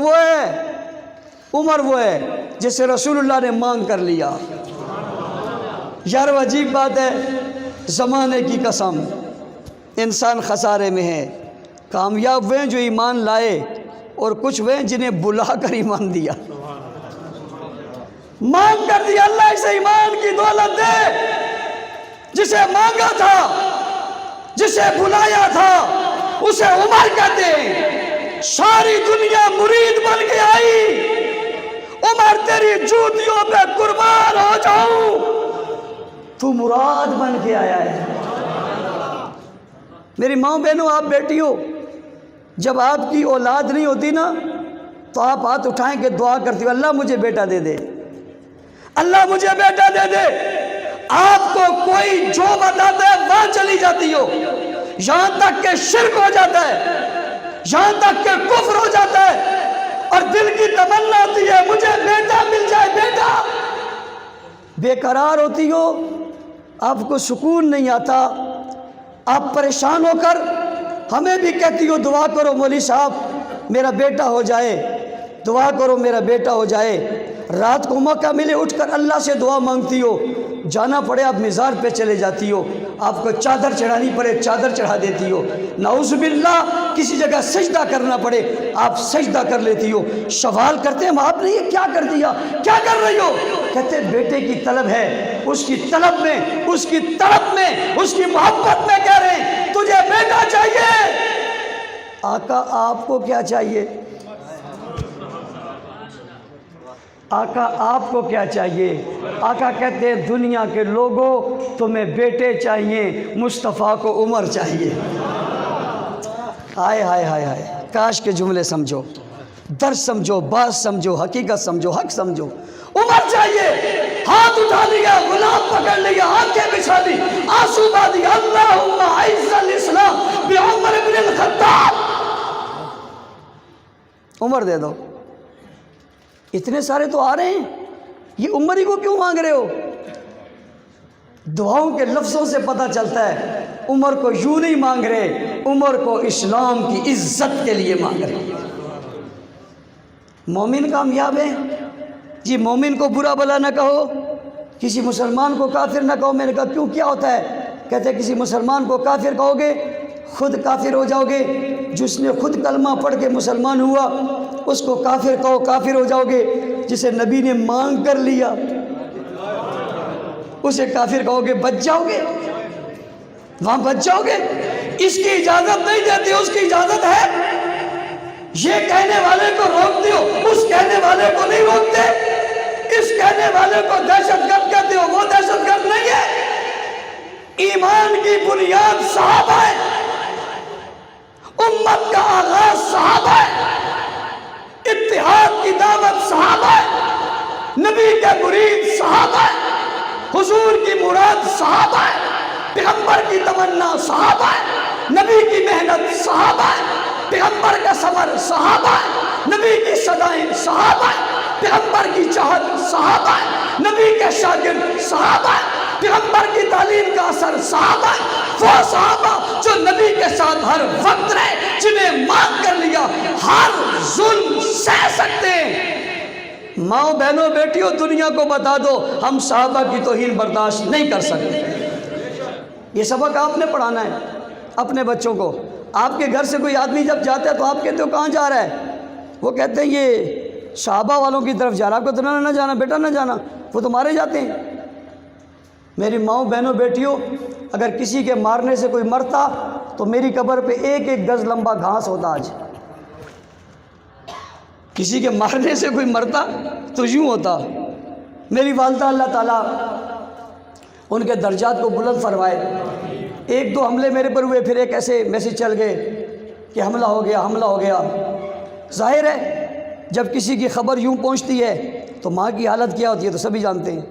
وہ ہے جسے رسول اللہ نے مانگ کر لیا۔ یار وہ عجیب بات ہے، زمانے کی قسم انسان خسارے میں ہے۔ کامیاب وہ جو ایمان لائے اور کچھ وہ جنہیں بلا کر ایمان دیا، مانگ کر دیا اللہ اسے ایمان کی دولت دے۔ جسے مانگا تھا، جسے بلایا تھا، اسے عمر کہتے ہیں۔ ساری دنیا مرید بن کے آئی، عمر تیری جوتیوں پہ قربان ہو جاؤں، تو مراد بن کے آیا ہے۔ میری ماں بہنوں، آپ بیٹی ہو، جب آپ کی اولاد نہیں ہوتی نا تو آپ ہاتھ اٹھائیں کہ دعا کرتی ہو اللہ مجھے بیٹا دے دے، اللہ مجھے بیٹا دے دے۔ آپ کو کوئی جو بتاتا ہے وہاں چلی جاتی ہو، یہاں تک کہ شرک ہو جاتا ہے، یہاں تک کہ کفر ہو جاتا ہے، اور دل کی تمنا ہوتی ہے مجھے بیٹا مل جائے، بیٹا۔ بے قرار ہوتی ہو، آپ کو سکون نہیں آتا، آپ پریشان ہو کر ہمیں بھی کہتی ہو دعا کرو مولوی صاحب میرا بیٹا ہو جائے، دعا کرو میرا بیٹا ہو جائے۔ رات کو موقع ملے اٹھ کر اللہ سے دعا مانگتی ہو، جانا پڑے آپ مزار پہ چلے جاتی ہو، آپ کو چادر چڑھانی پڑے چادر چڑھا دیتی ہو، نعوذ باللہ کسی جگہ سجدہ کرنا پڑے آپ سجدہ کر لیتی ہو۔ سوال کرتے ہیں آپ نے یہ کیا کر دیا، کیا کر رہی ہو؟ کہتے بیٹے کی طلب ہے، اس کی طلب میں، اس کی طلب میں، اس کی محبت میں کہہ رہے ہیں تجھے بیٹا چاہیے۔ آقا آپ کو کیا چاہیے؟ آقا آپ کو کیا چاہیے؟ آقا کہتے ہیں دنیا کے لوگوں تمہیں بیٹے چاہیے، مصطفیٰ کو عمر چاہیے۔ ہائے ہائے ہائے ہائے، کاش کے جملے سمجھو، درس سمجھو، بات سمجھو، حقیقت سمجھو، حق سمجھو۔ عمر چاہیے، ہاتھ اٹھا لیا، غلام پکڑ لیا، آنکھیں بچھا دی، آنسو بہا دیا، اللہم اعز الاسلام بعمر بن الخطاب۔ عمر دے دو۔ اتنے سارے تو آ رہے ہیں، یہ عمر ہی کو کیوں مانگ رہے ہو؟ دعاؤں کے لفظوں سے پتہ چلتا ہے عمر کو یوں نہیں مانگ رہے، عمر کو اسلام کی عزت کے لیے مانگ رہے۔ مومن کامیاب ہے جی، مومن کو برا بلا نہ کہو، کسی مسلمان کو کافر نہ کہو۔ میں نے کہا کیوں، کیا ہوتا ہے؟ کہتے کسی مسلمان کو کافر کہو گے خود کافر ہو جاؤ گے، جس نے خود کلمہ پڑھ کے مسلمان ہوا اس کو کافر کہو کافر ہو جاؤ گے، جسے نبی نے مانگ کر لیا اسے کافر کہو گے، بچ جاؤ گے، وہاں بچ جاؤ گے۔ اس کی اجازت نہیں دیتی، اس کی اجازت ہے۔ یہ کہنے والے کو روکتے ہو، اس کہنے والے کو نہیں روکتے۔ اس کہنے والے کو دہشت گرد کہتے ہو، وہ دہشت گرد نہیں ہے۔ ایمان کی بنیاد صحابہ ہے، امت کا آغاز صحابہ ہے، اتحاد کی دعوت صحابہ ہے، نبی کے مرید صحابہ ہے، حضور کی مراد صحابہ ہے، پیغمبر کی تمنا صحابہ ہے، نبی کی محنت صحابہ ہے، پیغمبر کا ثمر صحابہ ہے، نبی کی صدائیں صحابہ ہے، پیغمبر کی چاہت صحابہ ہے، نبی کے شاگرد صحابہ ہے، پیغمبر کی تعلیم کا اثر صحابہ ہے۔ وہ صحابہ جو نبی کے ساتھ ہر وقت رہے، جنہیں مان کر لیا، ہر ظلم سہ سکتے ہیں۔ ماں بہنوں بیٹیوں دنیا کو بتا دو ہم صحابہ کی توہین برداشت نہیں کر سکتے۔ یہ سبق آپ نے پڑھانا ہے اپنے بچوں کو۔ آپ کے گھر سے کوئی آدمی جب جاتا ہے تو آپ کہتے ہو کہاں جا رہا ہے؟ وہ کہتے ہیں یہ صحابہ والوں کی طرف جا رہا ہے، آپ کو تو نہ جانا بیٹا، نہ جانا، وہ تو مارے جاتے ہیں۔ میری ماؤں بہنوں بیٹیوں، اگر کسی کے مارنے سے کوئی مرتا تو میری قبر پہ ایک ایک گز لمبا گھاس ہوتا۔ آج کسی کے مارنے سے کوئی مرتا تو یوں ہوتا۔ میری والدہ اللہ تعالیٰ ان کے درجات کو بلند فرمائے، ایک دو حملے میرے پر ہوئے، پھر ایک ایسے میسج چل گئے کہ حملہ ہو گیا، حملہ ہو گیا۔ ظاہر ہے جب کسی کی خبر یوں پہنچتی ہے تو ماں کی حالت کیا ہوتی ہے تو سبھی جانتے ہیں.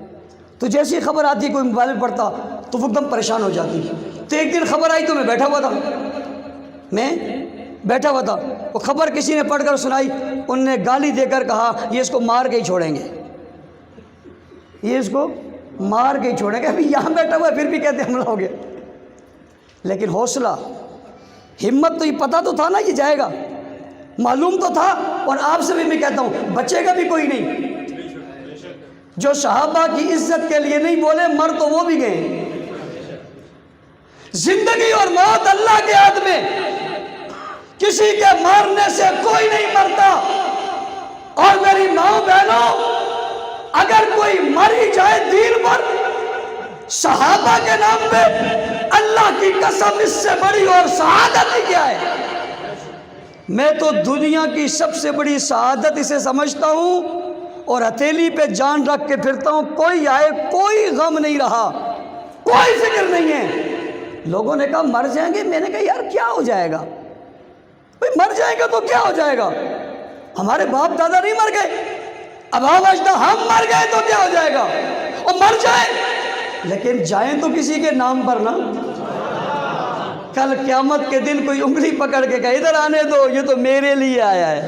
تو جیسی خبر آتی ہے کوئی موبائل میں پڑھتا تو وہ ایک دم پریشان ہو جاتی. تو ایک دن خبر آئی تو میں بیٹھا ہوا تھا وہ خبر کسی نے پڑھ کر سنائی. ان نے گالی دے کر کہا یہ اس کو مار کے ہی چھوڑیں گے, ابھی یہاں بیٹھا ہوا ہے پھر بھی کہتے حملہ ہو گیا. لیکن حوصلہ, ہمت, تو یہ پتہ تو تھا نا یہ جائے گا, معلوم تو تھا. اور آپ سے بھی میں کہتا ہوں بچے گا بھی کوئی نہیں. جو صحابہ کی عزت کے لیے نہیں بولے مر تو وہ بھی گئے. زندگی اور موت اللہ کے ہاتھ میں, کسی کے مارنے سے کوئی نہیں مرتا. اور میری ماں بہنوں, اگر کوئی مری جائے دین پر صحابہ کے نام پہ, اللہ کی قسم اس سے بڑی اور سعادت ہی کیا ہے. میں تو دنیا کی سب سے بڑی سعادت اسے سمجھتا ہوں اور ہتھیلی پہ جان رکھ کے پھرتا ہوں. کوئی آئے کوئی غم نہیں رہا, کوئی فکر نہیں ہے. لوگوں نے کہا مر جائیں گے, میں نے کہا یار کیا ہو جائے گا بھئی, مر جائیں گے تو کیا ہو جائے گا. ہمارے باپ دادا نہیں مر گئے, اب ہم مر گئے تو کیا ہو جائے گا. اور مر جائیں لیکن جائیں تو کسی کے نام پر نا. کل قیامت کے دن کوئی انگلی پکڑ کے کہے ادھر آنے دو, یہ تو میرے لیے آیا ہے,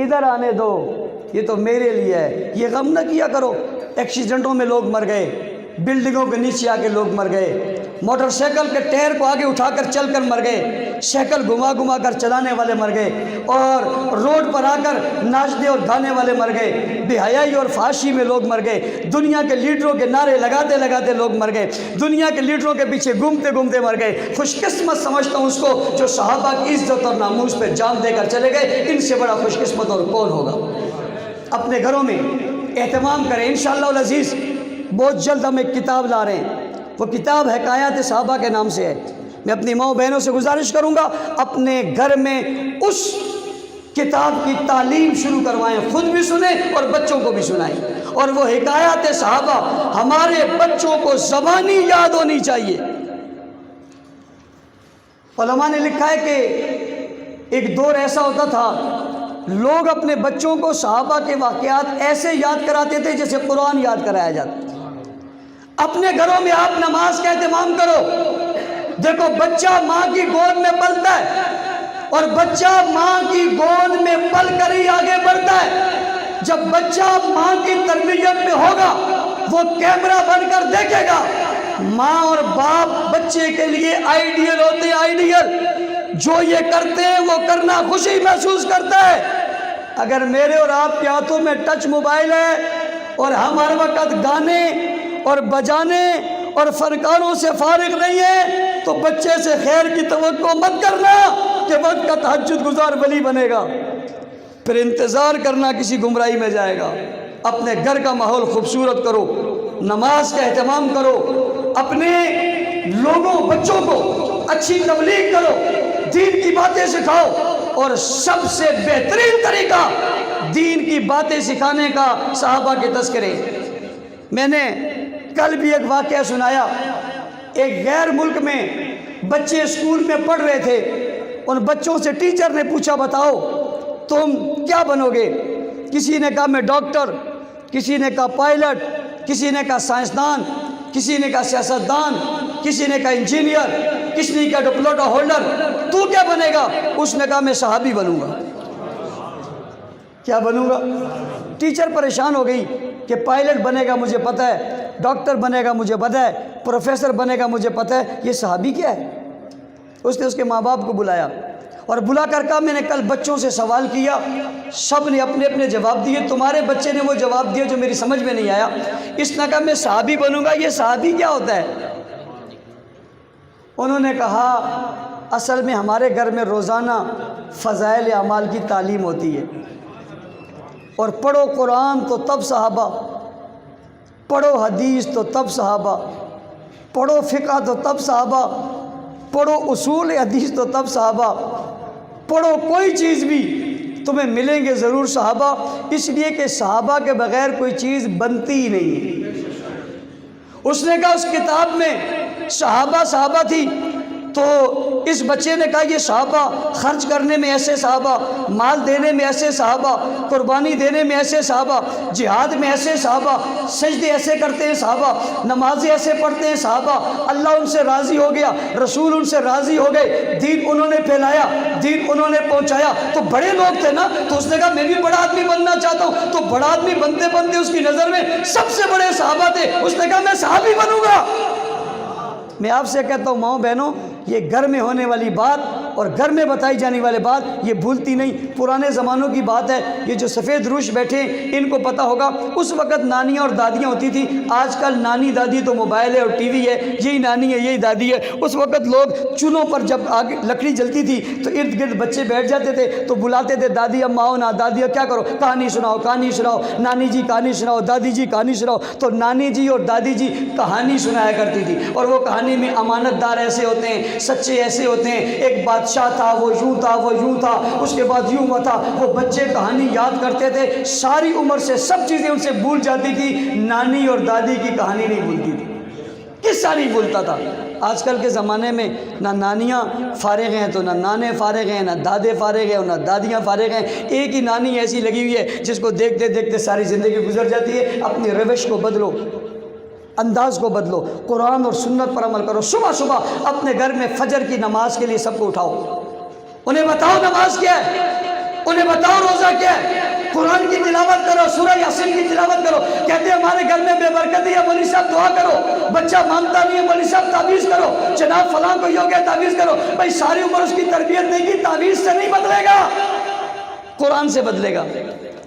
ادھر آنے دو, یہ تو میرے لیے ہے. یہ غم نہ کیا کرو. ایکسیڈنٹوں میں لوگ مر گئے, بلڈنگوں کے نیچے آ کے لوگ مر گئے, موٹر سائیکل کے ٹائر کو آگے اٹھا کر چل کر مر گئے, سائیکل گھما کر چلانے والے مر گئے, اور روڈ پر آ کر ناچنے اور گانے والے مر گئے, بے حیائی اور فحاشی میں لوگ مر گئے, دنیا کے لیڈروں کے نعرے لگاتے لوگ مر گئے, دنیا کے لیڈروں کے پیچھے گھومتے مر گئے. خوش قسمت سمجھتا ہوں اس کو جو صحابہ کی عزت اور ناموس پہ جان دے کر چلے گئے. ان سے بڑا خوش قسمت اور کون ہوگا. اپنے گھروں میں اہتمام کریں. انشاءاللہ العزیز بہت جلد ہم ایک کتاب لا رہے ہیں, وہ کتاب حکایات صحابہ کے نام سے ہے. میں اپنی ماں بہنوں سے گزارش کروں گا اپنے گھر میں اس کتاب کی تعلیم شروع کروائیں, خود بھی سنیں اور بچوں کو بھی سنائیں. اور وہ حکایات صحابہ ہمارے بچوں کو زبانی یاد ہونی چاہیے. علماء نے لکھا ہے کہ ایک دور ایسا ہوتا تھا لوگ اپنے بچوں کو صحابہ کے واقعات ایسے یاد کراتے تھے جیسے قرآن یاد کرایا جاتا. اپنے گھروں میں آپ نماز کا اہتمام کرو. دیکھو بچہ ماں کی گود میں پلتا ہے اور بچہ ماں کی گود میں پل کر ہی آگے بڑھتا ہے. جب بچہ ماں کی تربیت میں ہوگا وہ کیمرہ بن کر دیکھے گا. ماں اور باپ بچے کے لیے آئیڈیل ہوتے ہیں, آئیڈیل. جو یہ کرتے ہیں وہ کرنا خوشی محسوس کرتا ہے. اگر میرے اور آپ کے ہاتھوں میں ٹچ موبائل ہے اور ہم ہر وقت گانے اور بجانے اور فنکاروں سے فارغ نہیں ہیں تو بچے سے خیر کی توقع مت کرنا کہ وقت کا تہجد گزار ولی بنے گا, پھر انتظار کرنا کسی گمراہی میں جائے گا. اپنے گھر کا ماحول خوبصورت کرو, نماز کا اہتمام کرو, اپنے لوگوں بچوں کو اچھی تبلیغ کرو, دین کی باتیں سکھاؤ. اور سب سے بہترین طریقہ دین کی باتیں سکھانے کا صحابہ کے تذکرے. میں نے کل بھی ایک واقعہ سنایا. ایک غیر ملک میں بچے اسکول میں پڑھ رہے تھے. ان بچوں سے ٹیچر نے پوچھا بتاؤ تم کیا بنو گے. کسی نے کہا میں ڈاکٹر, کسی نے کہا پائلٹ, کسی نے کہا سائنسدان, کسی نے کہا سیاستدان, کسی نے کہا انجینئر, کسی نے کہا ڈپلوما ہولڈر. تو کیا بنے گا؟ اس نے کہا میں صحابی بنوں گا. کیا بنوں گا؟ ٹیچر پریشان ہو گئی کہ پائلٹ بنے گا مجھے پتہ ہے, ڈاکٹر بنے گا مجھے پتہ ہے, پروفیسر بنے گا مجھے پتہ ہے, یہ صحابی کیا ہے؟ اس نے اس کے ماں باپ کو بلایا اور بلا کر کہا میں نے کل بچوں سے سوال کیا, سب نے اپنے اپنے جواب دیے, تمہارے بچے نے وہ جواب دیا جو میری سمجھ میں نہیں آیا. اس نے کہا میں صحابی بنوں گا. یہ صحابی کیا ہوتا ہے؟ انہوں نے کہا اصل میں ہمارے گھر میں روزانہ فضائل اعمال کی تعلیم ہوتی ہے, اور پڑھو قرآن تو تب صحابہ, پڑھو حدیث تو تب صحابہ, پڑھو فقہ تو تب صحابہ, پڑھو اصول حدیث تو تب صحابہ, پڑھو کوئی چیز بھی تمہیں ملیں گے ضرور صحابہ. اس لیے کہ صحابہ کے بغیر کوئی چیز بنتی ہی نہیں ہے. اس نے کہا اس کتاب میں صحابہ تھی, تو اس بچے نے کہا یہ صحابہ خرچ کرنے میں ایسے صحابہ، مال دینے میں ایسے صحابہ، قربانی دینے میں ایسے صحابہ، جہاد میں ایسے صحابہ، سجدے ایسے کرتے ہیں صحابہ، نمازیں ایسے پڑھتے ہیں صحابہ، اللہ ان سے راضی ہو گیا، رسول ان سے راضی ہو گئے، دین انہوں نے پھیلایا، دین انہوں نے پہنچایا۔ تو بڑے لوگ تھے نا، تو اس نے کہا میں بھی بڑا آدمی بننا چاہتا ہوں۔ تو بڑا آدمی بنتے بنتے اس کی نظر میں سب سے بڑے صحابہ تھے، اس نے کہا میں صحابی بنوں گا۔ میں آپ سے کہتا ہوں ماؤں بہنوں، یہ گھر میں ہونے والی بات اور گھر میں بتائی جانے والی بات یہ بھولتی نہیں، پرانے زمانوں کی بات ہے۔ یہ جو سفید روش بیٹھے ہیں ان کو پتہ ہوگا، اس وقت نانیاں اور دادیاں ہوتی تھی، آج کل نانی دادی تو موبائل ہے اور ٹی وی ہے، یہی نانی ہے یہی دادی ہے۔ اس وقت لوگ چولہوں پر جب آگے لکڑی جلتی تھی تو ارد گرد بچے بیٹھ جاتے تھے، تو بلاتے تھے دادی اماں آؤ نا، دادی کیا کرو کہانی سناؤ، کہانی سناؤ، نانی جی کہانی سناؤ، دادی جی کہانی سناؤ۔ تو نانی جی اور دادی جی کہانی سنایا کرتی تھی، اور وہ کہانی میں امانت دار ایسے ہوتے ہیں، سچے ایسے ہوتے ہیں۔ ایک بادشاہ تھا، وہ یوں تھا، وہ یوں تھا، اس کے بعد یوں ہوا تھا۔ وہ بچے کہانی یاد کرتے تھے، ساری عمر سے سب چیزیں ان سے بھول جاتی تھی، نانی اور دادی کی کہانی نہیں بھولتی تھی، قصہ نہیں بھولتا تھا۔ آج کل کے زمانے میں نہ نانیاں فارغ ہیں تو نہ نانے فارغ ہیں، نہ دادے فارغ ہیں اور نہ دادیاں فارغ ہیں۔ ایک ہی نانی ایسی لگی ہوئی ہے جس کو دیکھتے دیکھتے ساری زندگی گزر جاتی ہے۔ اپنی روش کو بدلو، انداز کو بدلو، قرآن اور سنت پر عمل کرو۔ صبح صبح اپنے گھر میں فجر کی نماز کے لیے سب کو اٹھاؤ، انہیں بتاؤ نماز کیا ہے، انہیں بتاؤ روزہ کیا ہے، قرآن کی تلاوت کرو، سورہ یاسین کی تلاوت کرو۔ کہتے ہیں ہمارے گھر میں بے برکتی ہے، مولوی صاحب دعا کرو، بچہ مانتا نہیں ہے، مولوی صاحب تعویذ کرو، جناب فلاں کو یہ ہو گیا تعویذ کرو۔ بھائی ساری عمر اس کی تربیت نہیں کی، تعویذ سے نہیں بدلے گا، قرآن سے بدلے گا،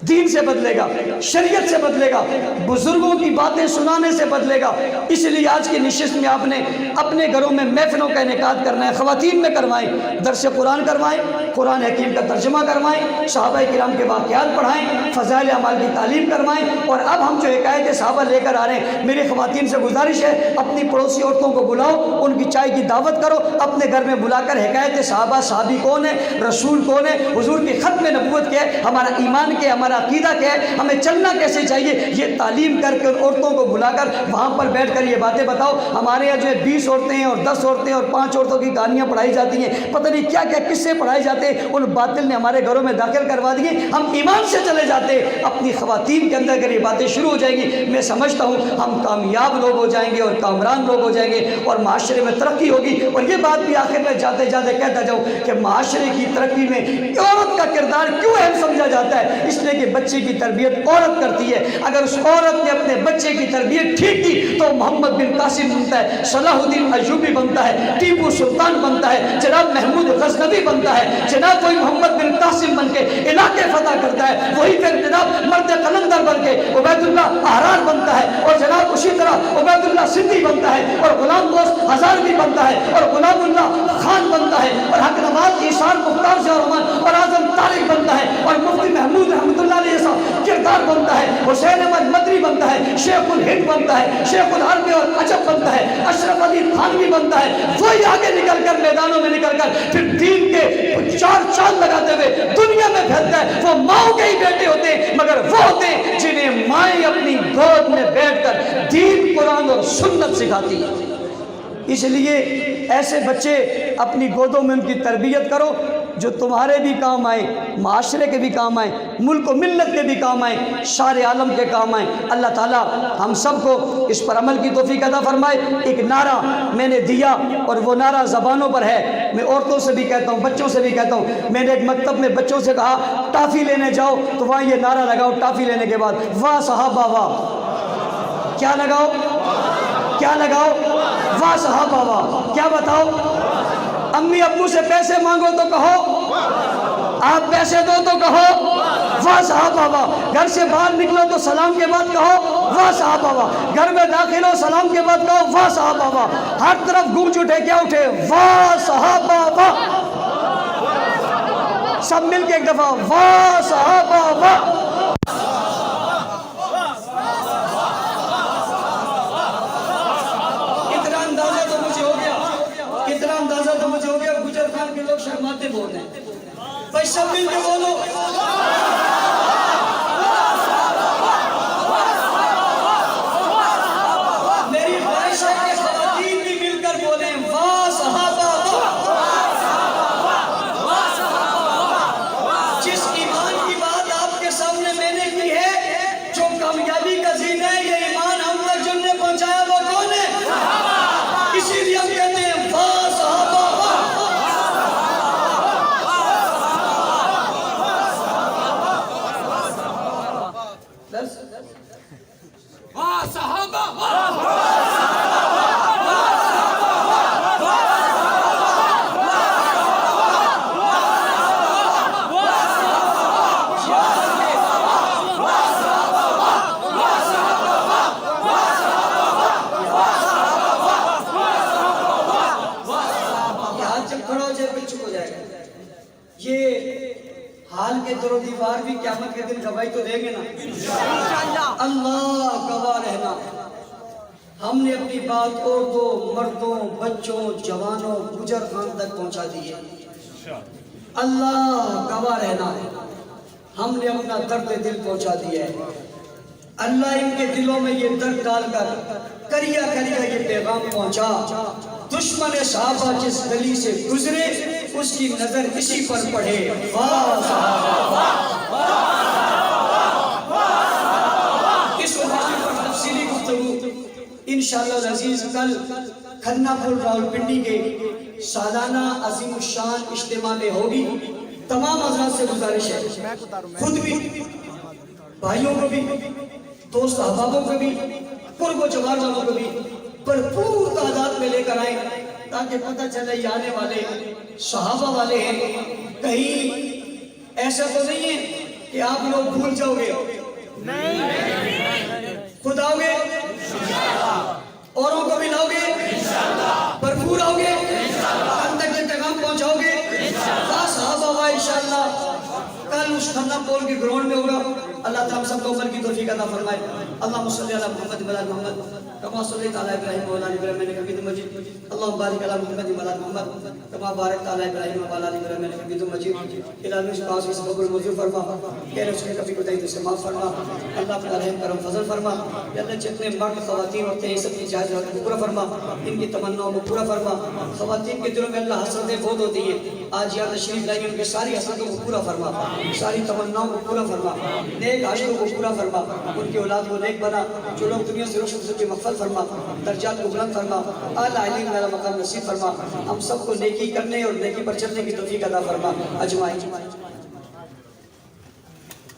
دین سے بدلے گا، شریعت سے بدلے گا، بزرگوں کی باتیں سنانے سے بدلے گا۔ اس لیے آج کی نشست میں آپ نے اپنے گھروں میں محفلوں کا انعقاد کرنا ہے، خواتین میں کروائیں، درس قرآن کروائیں، قرآن حکیم کا ترجمہ کروائیں، صحابہ کرام کے واقعات پڑھائیں، فضائل اعمال کی تعلیم کروائیں۔ اور اب ہم جو حکایت صحابہ لے کر آ رہے ہیں، میری خواتین سے گزارش ہے اپنی پڑوسی عورتوں کو بلاؤ، ان کی چائے کی دعوت کرو، اپنے گھر میں بلا کر حکایت صحابہ، صحابی کون ہے، رسول کون ہے، حضور کی ختم نبوت کیا ہے، ہمارا ایمان کیا ہے، ہمارا عقیدہ کیا ہے، ہمیں چلنا کیسے چاہیے، یہ تعلیم کر کے عورتوں کو بلا کر وہاں پر بیٹھ کر یہ باتیں بتاؤ۔ ہمارے یہاں جو ہے 20 عورتیں ہیں اور 10 عورتیں اور 5 عورتوں کی کہانیاں پڑھائی جاتی ہیں، پتہ نہیں کیا کیا قصے پڑھائے جاتے ہیں، ان باطل نے ہمارے گھروں میں داخل کروا دیے، ہم ایمان سے چلے جاتے ہیں۔ اپنی خواتین کے اندر اگر یہ باتیں شروع ہو جائیں گی، میں سمجھتا ہوں ہم کامیاب لوگ ہو جائیں گے اور کامران لوگ ہو جائیں گے اور معاشرے میں ترقی ہوگی۔ اور یہ بات بھی آخر میں جاتے جاتے کہتا جاؤں کہ معاشرے کی ترقی میں عورت کا کردار کیوں اہم سمجھا جاتا ہے، اس لیے کہ بچے کی تربیت عورت کرتی ہے۔ اگر اس عورت نے اپنے بچے کی تربیت ٹھیک کی تو محمد بن قاسم بنتا ہے، صلاح الدین ایوبی بنتا ہے، ٹیپو سلطان بنتا ہے، جناب محمود غزنوی بنتا ہے، جناب کوئی محمد بن قاسم بن کے علاقے فتح کرتا ہے، وہی پھر جناب مرد قلندر بن کے عبید اللہ احرار بنتا ہے، اور جناب اسی طرح عبید اللہ سندھی بنتا ہے، اور غلام دوست ہزاروی بنتا ہے، اور غلام اللہ خان بنتا ہے، اور حق نواز ایشار مختار شاہ رحمان اور اعظم طارق بنتا ہے، اور مفتی محمود رحمۃ اللہ علیہ جیسا کردار بنتا ہے، حسین احمد مدری بنتا ہے، شیخ الہند بنتا ہے، شیخ العرب اور عجب بنتا ہے، اشرف علی تھانوی بنتا ہے۔ وہی آگے نکل کر میدانوں میں نکل کر پھر دین کے 4 چاند لگاتے ہوئے دنیا میں پھیلتا ہے۔ وہ ماؤں کے ہی بیٹے ہوتے ہیں، مگر وہ ہوتے ہیں جنہیں مائیں اپنی گود میں بیٹھ کر دین، قرآن اور سنت سکھاتی ہیں۔ اس لیے ایسے بچے اپنی گودوں میں ان کی تربیت کرو جو تمہارے بھی کام آئیں، معاشرے کے بھی کام آئیں، ملک و ملت کے بھی کام آئیں، شار عالم کے کام آئیں۔ اللہ تعالیٰ ہم سب کو اس پر عمل کی توفیق عطا فرمائے۔ ایک نعرہ میں نے دیا اور وہ نعرہ زبانوں پر ہے، میں عورتوں سے بھی کہتا ہوں، بچوں سے بھی کہتا ہوں۔ میں نے ایک مکتب میں بچوں سے کہا ٹافی لینے جاؤ تو وہاں یہ نعرہ لگاؤ، ٹافی لینے کے بعد واہ صحابہ واہ، کیا لگاؤ، کیا لگاؤ، واہ صحابہ واہ، کیا بتاؤ، امی ابو سے پیسے مانگو تو کہو، آپ پیسے دو تو کہو واہ صحابہ واہ، گھر سے باہر نکلو تو سلام کے بعد کہو واہ صحابہ واہ، گھر میں داخل ہو سلام کے بعد کہو واہ صحابہ واہ، ہر طرف گونج اٹھے، کیا اٹھے، واہ صحابہ واہ، سب مل کے ایک دفعہ واہ صحابہ واہ۔ شرماتے بول رہے ہیں، بھائی سب مل کے بولو، میری خواہش ہے کہ خواتین بھی مل کر بولیں واہ صحابہ واہ۔ واہ صحابہ حال کے در و دیوار بھی قیامت کے دن گواہی تو دیں گے نا انشاءاللہ. اللہ گواہ رہنا ہم نے اپنی بات عورتوں مردوں بچوں جوانوں بزرگان تک پہنچا دی ہے. اللہ گواہ رہنا ہم نے اپنا درد دل پہنچا دیا ہے. اللہ ان کے دلوں میں یہ درد ڈال کر کریا کریا یہ پیغام پہنچا. دشمن صحابہ جس گلی سے گزرے اس کی نظر اسی پر پڑے. اس واقعے پر تفصیلی گفتگو انشاءاللہ العزیز کل کھنہ پھول راولپنڈی کے سالانہ عظیم الشان اجتماع میں ہوگی. تمام حضرات سے گزارش ہے خود بھی بھائیوں کو بھی دوست احبابوں کو بھی قرب و جوار والوں کو بھی بھرپور تعداد میں لے کر آئیں تاکہ پتہ چلے یہ آنے والے صحابہ والے ہیں. کہیں ایسا تو نہیں ہے کہ آپ لوگ بھول جاؤ گے. خود آؤ گے اوروں کو بھی لاؤ گے بھرپور آؤ گے کل تک یہ پیغام پہنچاؤ گے. صحابہ ہوا انشاءاللہ کل اس کھنہ پول کے گراؤنڈ میں ہوگا. اللہ تعالیٰ سب کو عمل کی توفیق عطا فرمائے. اللہم صلی علی محمد و علی محمد کما صلیت علی ابراہیم و علی ابراہیم انک حمید مجید. اللہم بارک علی محمد و علی محمد کما بارکت علی ابراہیم و علی ابراہیم انک حمید مجید. الہی اس پاس اس قبول منظور فرما کہ اس کے کبھی کوئی تو سے معاف فرما. اللہ اپنا رحم کرم فضل فرما. یا اللہ جتنے مرد خواتین ہوتے ہیں سب کی جائز حق کو پورا فرما. ان کی تمناؤں کو پورا فرما. خواتین کے دلوں میں اللہ حسرتیں بہت ہوتی ہیں. آج یہاں تشریف لائی ان کے ساری حسرتوں کو پورا فرما ساری تمناؤں کو پورا فرما نیک عاشقوں کو پورا فرما. ان کی اولاد کو نیک بنا. جو لوگ دنیا سے رخصت ہوچکے مغفرت فرما. درجات کو بلند فرما. اعلیٰ علم والا مقام نصیب فرما. ہم سب کو نیکی کرنے اور نیکی پر چلنے کی توفیق عطا فرما اجمعین.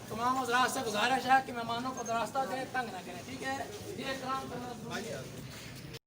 تمام حضرات سے گزارش ہے کہ مہمانوں کو راستہ دیں تنگ نہ کریں. ٹھیک ہے یہ احترام کرنا